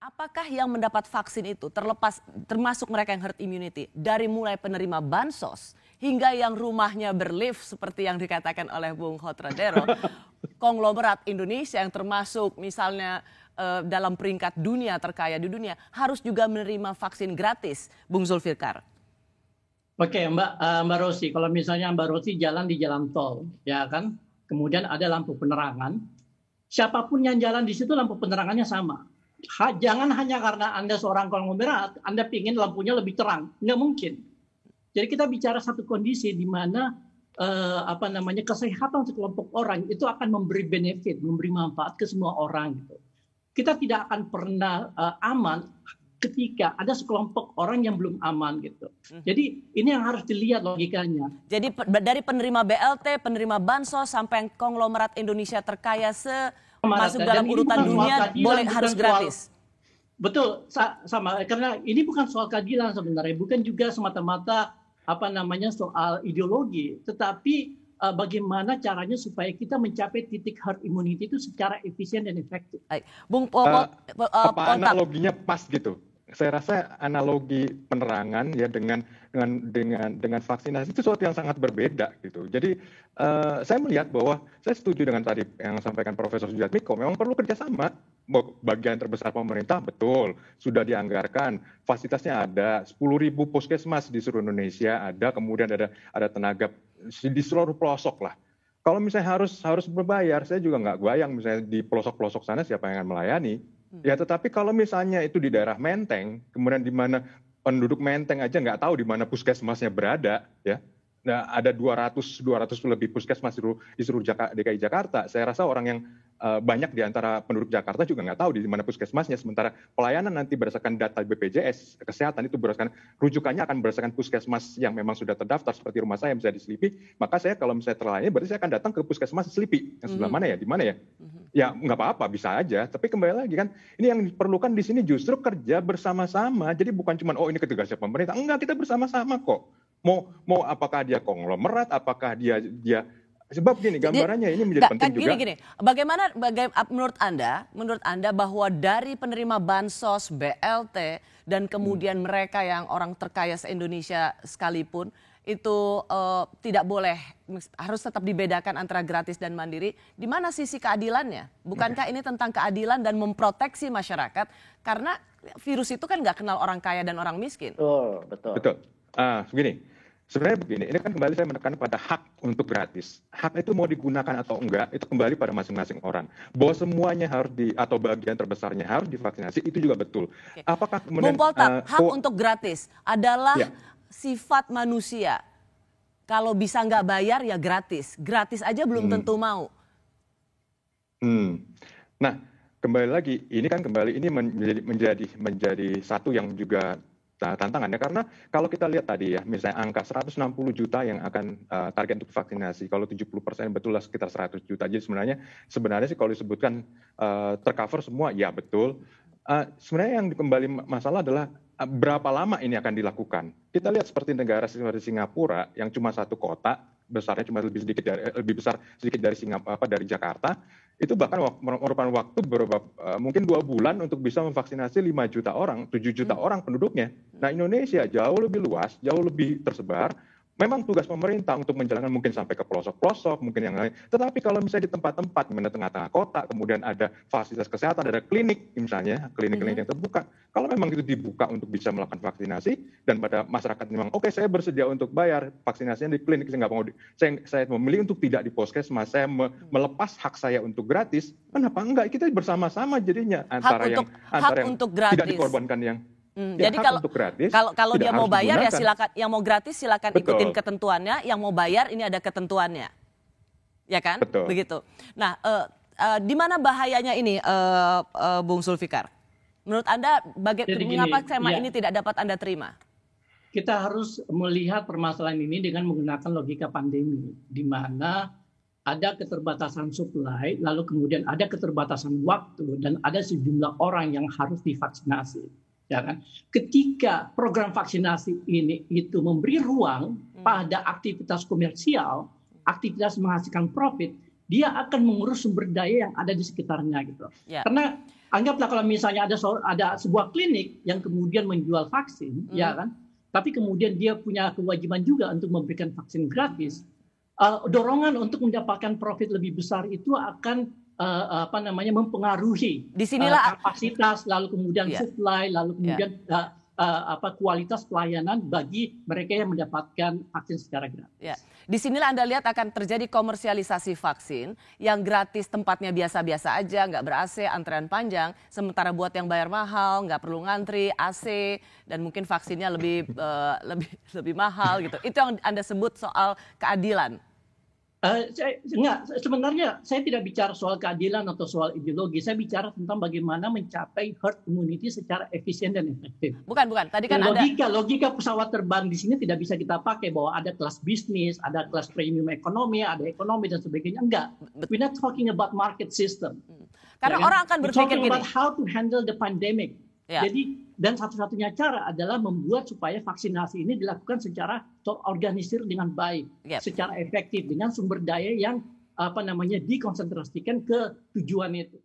Apakah yang mendapat vaksin itu termasuk mereka yang herd immunity dari mulai penerima bansos hingga yang rumahnya berlift seperti yang dikatakan oleh Bung Hotradero, konglomerat Indonesia yang termasuk misalnya dalam peringkat dunia terkaya di dunia harus juga menerima vaksin gratis, Bung Zulfikar? Oke, Mbak Rosi, kalau misalnya Mbak Rosi jalan di jalan tol, ya kan, kemudian ada lampu penerangan, siapapun yang jalan di situ lampu penerangannya sama. Jangan hanya karena Anda seorang konglomerat, Anda ingin lampunya lebih terang, nggak mungkin. Jadi kita bicara satu kondisi di mana kesehatan sekelompok orang itu akan memberi benefit, memberi manfaat ke semua orang. Gitu. Kita tidak akan pernah aman ketika ada sekelompok orang yang belum aman gitu. Jadi ini yang harus dilihat logikanya. Jadi dari penerima BLT, penerima bansos sampai konglomerat Indonesia terkaya masuk dalam urutan dunia boleh harus gratis. Betul, sama karena ini bukan soal keadilan sebenarnya, bukan juga semata-mata soal ideologi, tetapi bagaimana caranya supaya kita mencapai titik herd immunity itu secara efisien dan efektif. Bung analoginya pas gitu. Saya rasa analogi penerangan ya dengan vaksinasi itu sesuatu yang sangat berbeda gitu. Jadi saya melihat bahwa saya setuju dengan tadi yang sampaikan Profesor Sujatmiko, memang perlu kerjasama. Bagian terbesar pemerintah betul sudah dianggarkan, fasilitasnya ada, 10.000 puskesmas di seluruh Indonesia ada, kemudian ada tenaga di seluruh pelosok lah. Kalau misalnya harus berbayar, saya juga nggak goyang misalnya di pelosok-pelosok sana siapa yang akan melayani. Ya tetapi kalau misalnya itu di daerah Menteng, kemudian di mana penduduk Menteng aja nggak tahu di mana puskesmasnya berada, ya. Nah, ada 200 lebih puskesmas di seluruh DKI Jakarta. Saya rasa orang yang banyak di antara penduduk Jakarta juga nggak tahu di mana puskesmasnya. Sementara pelayanan nanti berdasarkan data BPJS Kesehatan itu rujukannya akan berdasarkan puskesmas yang memang sudah terdaftar seperti rumah saya misalnya di Selipi. Maka saya kalau misalnya terlayani berarti saya akan datang ke puskesmas Selipi. Yang sebelah mana ya? Di mana ya? Ya nggak apa-apa, bisa aja. Tapi kembali lagi kan, ini yang diperlukan di sini justru kerja bersama-sama. Jadi bukan cuma ini ketegasan pemerintah. Enggak, kita bersama-sama kok. Mau apakah dia konglomerat, apakah dia sebab gini gambarannya ini menjadi penting juga. Gini, bagaimana menurut Anda bahwa dari penerima bansos, BLT dan kemudian mereka yang orang terkaya se-Indonesia sekalipun itu tidak boleh, harus tetap dibedakan antara gratis dan mandiri. Di mana sisi keadilannya? Bukankah ini tentang keadilan dan memproteksi masyarakat? Karena virus itu kan nggak kenal orang kaya dan orang miskin. Betul. Begini. Sebenarnya begini, ini kan kembali saya menekan pada hak untuk gratis. Hak itu mau digunakan atau enggak, itu kembali pada masing-masing orang. Bahwa semuanya harus atau bagian terbesarnya harus divaksinasi, itu juga betul. Oke. Apakah kemudian... Bung Poltak, hak untuk gratis adalah sifat manusia. Kalau bisa nggak bayar ya gratis. Gratis aja belum tentu mau. Nah, kembali lagi, ini menjadi satu yang juga tantangannya, karena kalau kita lihat tadi ya, misalnya angka 160 juta yang akan target untuk vaksinasi, kalau 70% betullah sekitar 100 juta. Jadi sebenarnya sih kalau disebutkan tercover semua, ya betul. Sebenarnya yang kembali masalah adalah berapa lama ini akan dilakukan. Kita lihat seperti negara seperti Singapura yang cuma satu kota, besarnya cuma lebih besar sedikit dari Jakarta. Itu bahkan merupakan waktu mungkin 2 bulan untuk bisa memvaksinasi 5 juta orang, 7 juta orang penduduknya. Nah, Indonesia jauh lebih luas, jauh lebih tersebar. Memang tugas pemerintah untuk menjalankan mungkin sampai ke pelosok-pelosok, mungkin yang lain. Tetapi kalau misalnya di tempat-tempat, di tengah-tengah kota, kemudian ada fasilitas kesehatan, ada klinik misalnya, klinik-klinik yang terbuka. Kalau memang itu dibuka untuk bisa melakukan vaksinasi, dan pada masyarakat memang, oke, saya bersedia untuk bayar vaksinasinya di klinik, saya memilih untuk tidak di puskesmas, saya melepas hak saya untuk gratis, kenapa enggak? Kita bersama-sama jadinya antara yang tidak dikorbankan yang... Jadi kalau dia mau bayar ya silakan, yang mau gratis silakan ikutin ketentuannya, yang mau bayar ini ada ketentuannya, ya kan? Betul. Begitu. Nah, di mana bahayanya ini, Bung Zulfikar? Menurut Anda, mengapa skema ini tidak dapat Anda terima? Kita harus melihat permasalahan ini dengan menggunakan logika pandemi, di mana ada keterbatasan supply, lalu kemudian ada keterbatasan waktu, dan ada sejumlah orang yang harus divaksinasi. Ya kan? Ketika program vaksinasi ini itu memberi ruang pada aktivitas komersial, aktivitas menghasilkan profit, dia akan mengurus sumber daya yang ada di sekitarnya gitu. Yeah. Karena anggaplah kalau misalnya ada sebuah klinik yang kemudian menjual vaksin, ya kan? Tapi kemudian dia punya kewajiban juga untuk memberikan vaksin gratis. Dorongan untuk mendapatkan profit lebih besar itu akan mempengaruhi kapasitas, lalu kemudian supply, lalu kemudian kualitas pelayanan bagi mereka yang mendapatkan vaksin secara gratis. Ya. Di sinilah Anda lihat akan terjadi komersialisasi vaksin yang gratis, tempatnya biasa-biasa aja, nggak ber-AC, antrean panjang. Sementara buat yang bayar mahal, nggak perlu ngantri, AC, dan mungkin vaksinnya lebih mahal gitu. Itu yang Anda sebut soal keadilan. Sebenarnya saya tidak bicara soal keadilan atau soal ideologi. Saya bicara tentang bagaimana mencapai herd immunity secara efisien dan efektif. Bukan. Tadi kan logika pesawat terbang di sini tidak bisa kita pakai bahwa ada kelas bisnis, ada kelas premium ekonomi, ada ekonomi dan sebagainya. Enggak. We're not talking about market system. Karena orang akan berpikir gini. We're talking about how to handle the pandemic. Ya. Jadi, dan satu-satunya cara adalah membuat supaya vaksinasi ini dilakukan secara terorganisir dengan baik, secara efektif dengan sumber daya yang dikonsentrasikan ke tujuan itu.